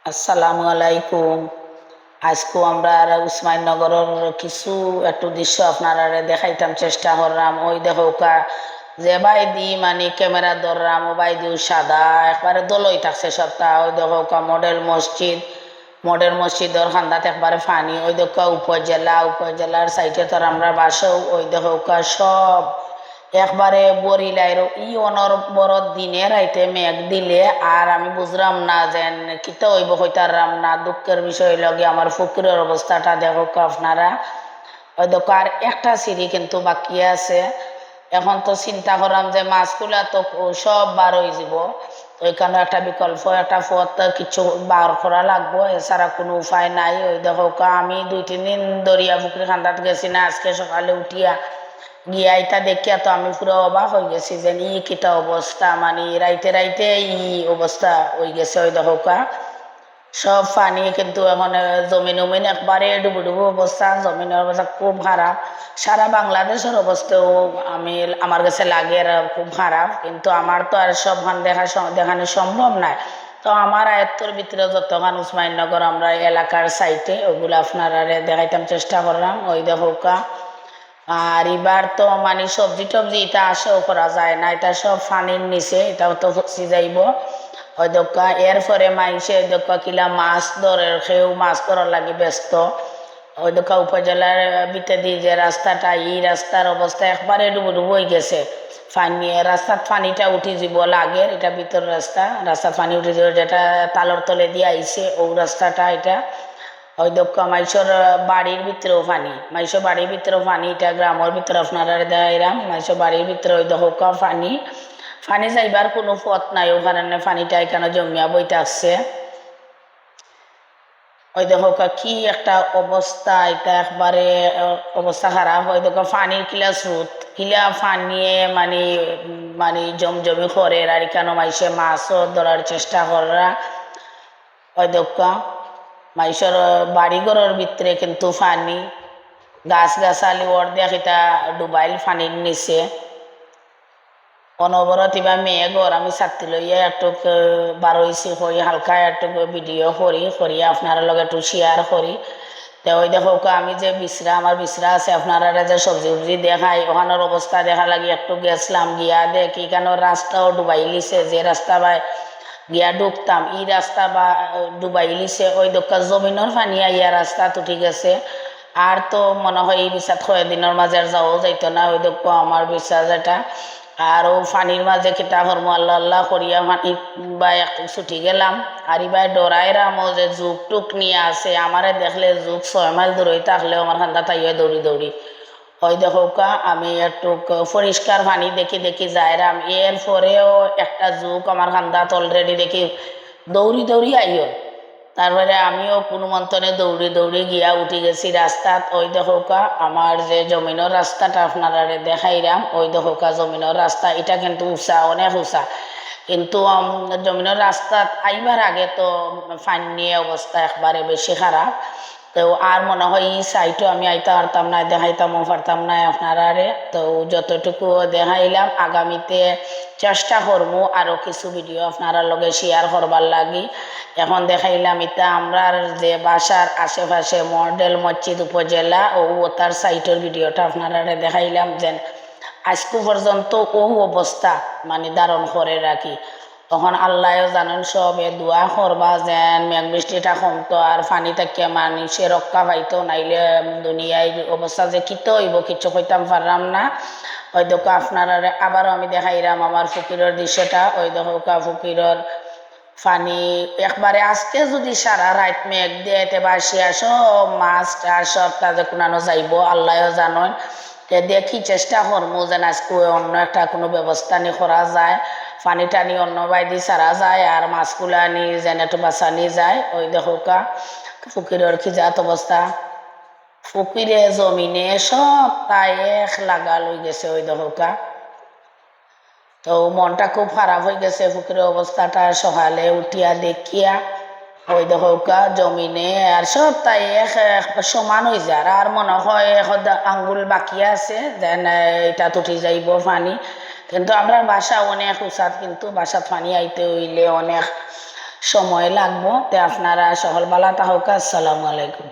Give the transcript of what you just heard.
আসসালামু আলাইকুম। আজকে আমরা উসমানীনগরের কিছু একটু দৃশ্য আপনারা দেখাইতাম চেষ্টা করলাম। ওই দেখো যে বাই দি মানে ক্যামেরা ধরলাম, ও বাই দিও সাদা একবারে দলই থাকছে সপ্তাহ। ওই দেখো মডেল মসজিদের খান্দাত একবারে ফানি। ওই দেখো উপজেলার সাইডে তো আমরা বাসও। ওই দেখো সব একবারে বরিলাইর অনবরত দিনে রাইতে মেঘ দিলে। আর আমি বুঝলাম না যে কিতা হইব হইতারাম না। দুঃখের বিষয় লগে আমার ফকিরের অবস্থাটা দেখো আপনারা। ওই দেখো আর একটা সিঁড়ি কিন্তু বাকি আছে। এখন তো চিন্তা করলাম যে মাছগুলা তো সব বার হয়ে যাব। ওইখানে একটা বিকল্প একটা পথ কিছু বার করা লাগবো, এছাড়া কোনো উপায় নাই। ওই দেখো আমি 2-3 দিন দরিয়া পুকুরি খান্দাত গেছি না, আজকে সকালে উঠিয়া গিয়া এটা দেখিয়া তো আমি পুরো অবাক হয়ে গেছি যে কিটা অবস্থা, মানে রাইতে রাইতে অবস্থা হয়ে গেছে। ওই দেখো সব পানি কিন্তু এখন জমিন উমিন একবারে ডুবু ডুবু অবস্থা, জমিনের অবস্থা খুব খারাপ। সারা বাংলাদেশের অবস্থাও আমার কাছে লাগে আর খুব খারাপ, কিন্তু আমার তো আর সব দেখানো সম্ভব নয়। তো আমার আয়ত্তর ভিতরে যতক্ষণ উসমানীনগর আমরা এলাকার সাইটে ওগুলো আপনারা দেখাইতাম চেষ্টা করলাম। ওই দেখো আর এবার তো মানে সবজি টবজি এটা আশাও করা যায় না, এটা সব পানির নিচে, এটাও তো ফসি যাইব। ওই দোকা এরপরে মাইসে ওই দোকা কিলা মাছ ধরে খেয়েও মাছ ধরার লাগে ব্যস্ত। ওই দোকা উপজেলার ভিতরে দিয়ে যে রাস্তাটা, এই রাস্তার অবস্থা একবারে ডুবু ডুবু হয়ে গেছে। রাস্তার পানিটা উঠি যাব লাগে, এটা ভিতর রাস্তার পানি উঠে যাব, যেটা তালর তলে দিয়ে আইছে ও রাস্তাটা এটা। ওই দক্ষ মাইসর বাড়ির ভিতরেও পানি, মাইসর বাড়ির ভিতরেও পানি, এটা গ্রামের ভিতরে আপনারা দেখাইলাম। মাইসর বাড়ির ভিতরে ওই দক্ষ পানি, পানি যাইবার কোনো পথ নাই, ও কারণে পানিটা এখানে জমিয়া বইতে আসছে। ওই দেখো কি একটা অবস্থা, এটা একবারে অবস্থা খারাপ। ওই দেখো পানির কিলা স্রোত, কিলা পানিয়ে মানে মানে জমজমি করে আর এখানে মাইসে মাছও ধরার চেষ্টা করা। ওই দেখো মাইসর বাড়িঘরের ভিতরে কিন্তু পানি, গাছ গাছালি অর্ধেক এটা ডুবাইল পানির নিচে। অনবরত এবার মেঘর আমি ছাত্রী লইয়া একটু বারোইছি করি, হালকা একটু ভিডিও করি আপনারা লগে একটু শেয়ার করি। তো ওই দেখো আমি যে আমার বিশ্রা আছে, আপনারা যে সবজি উবজি দেখাই ওখানের অবস্থা দেখা লাগি একটু গেছিলাম, গিয়া দেখি কেন রাস্তাও ডুবাই লিছে, যে রাস্তা বা গিয়া ডুবতাম এই রাস্তা বা ডুবাই লিছে। ওই দোকা জমিনের পানি আইয়া রাস্তা উঠি গেছে। আর তো মনে হয় এই বিচার কয়েকদিনের মাঝে আর যাওয়াও যাইতো না। ওই দেখো আমার বিশ্বাস যেটা, আর ও পানির মাঝে কেটা হরম আল্লাহ আল্লাহ করিয়া পানি বা একটু ছুটি গেলাম। আর এবার ডরাইরাম ও যে যুগ টুক নিয়ে আসে, আমারে দেখলে যুগ 6 মাইল দূরে থাকলেও আমার খান্দা তাইয়া দৌড়ি দৌড়ি। ওই দেখো আমি একটু পরিষ্কার পানি দেখি দেখি যাইরাম, এরপরেও একটা যুগ আমার খান্দাত অলরেডি দেখি দৌড়ি দৌড়ি আইও। তারপরে আমিও কোনো মন্থনে দৌড়ি দৌড়ি গিয়া উঠি গেছি রাস্তাত। ওই দেখো আমার যে জমিনের রাস্তাটা আপনারা দেখাইলাম, ওই দেখো জমিনের রাস্তা এটা কিন্তু উঁচা, অনেক উঁচা, কিন্তু জমিনের রাস্তাত আইবার আগে তো ফাইন নিয়ে অবস্থা একবারে বেশি খারাপ। তো আর মনে হয় এই সাইটও আমি আইতে পারতাম না, দেখাইতামও পারতাম না আপনারা। তো যতটুকু দেখাইলাম আগামীতে চেষ্টা করবো আরও কিছু ভিডিও আপনারা লগে শেয়ার করবার লাগি। এখন দেখাইলাম এটা আমরা যে বাসার আশেপাশে মডেল মসজিদ উপজেলা ও তার সাইটের ভিডিওটা আপনারা দেখাইলাম, যেন আজকে পর্যন্ত ও অবস্থা মানে ধারণ করে রাখি। তখন আল্লাহও জানেন সবে দোয়া করবা যেন মেঘ বৃষ্টিটা কমতো আর পানি থেকে মানুষে রক্ষা পাইতো, নাইলে দুনিয়ায় অবস্থা যে কিতো হইব কিছু কইতাম পারলাম না। ওই দেখো আপনারা আবারও আমি দেখাইলাম আমার ফকিরের দৃশ্যটা। ওই দেখো ফকিরের পানি একবারে আজকে যদি সারা রাত মেঘ দিয়ে বাসিয়া সব মাছ টাছ সব তাদের কোনানো যাইব আল্লাহও জানেন। দেখি চেষ্টা করবো যেন আজকে অন্য একটা কোনো ব্যবস্থা নিয়ে করা যায়, পানি টানি অন্য বাইদি সারা যায় আর মাছগুলা নি যেন একটু বাঁচানি যায়। ওই দেখো ফকিরের কি জাত অবস্থা, ফকিরে জমিনে সব তাই এক লাগা লই গেছে। ওই দেখো তো মনটা খুব খারাপ হয়ে গেছে ফকিরের অবস্থাটা সকালে উঠিয়া দেখিয়া। ওই দেখো জমিনে আর সব তাই এক সমান হয়ে যায়, আর মনে হয় আঙ্গুল বাকি আছে যেন এটা উঠি যাইব পানি। কিন্তু আমরা বাসা অনেক উঁচাত, কিন্তু বাসাত পানি আইতে হইলে অনেক সময় লাগবো। তে আপনারা সকল বালা তাহকা। আসসালামু আলাইকুম।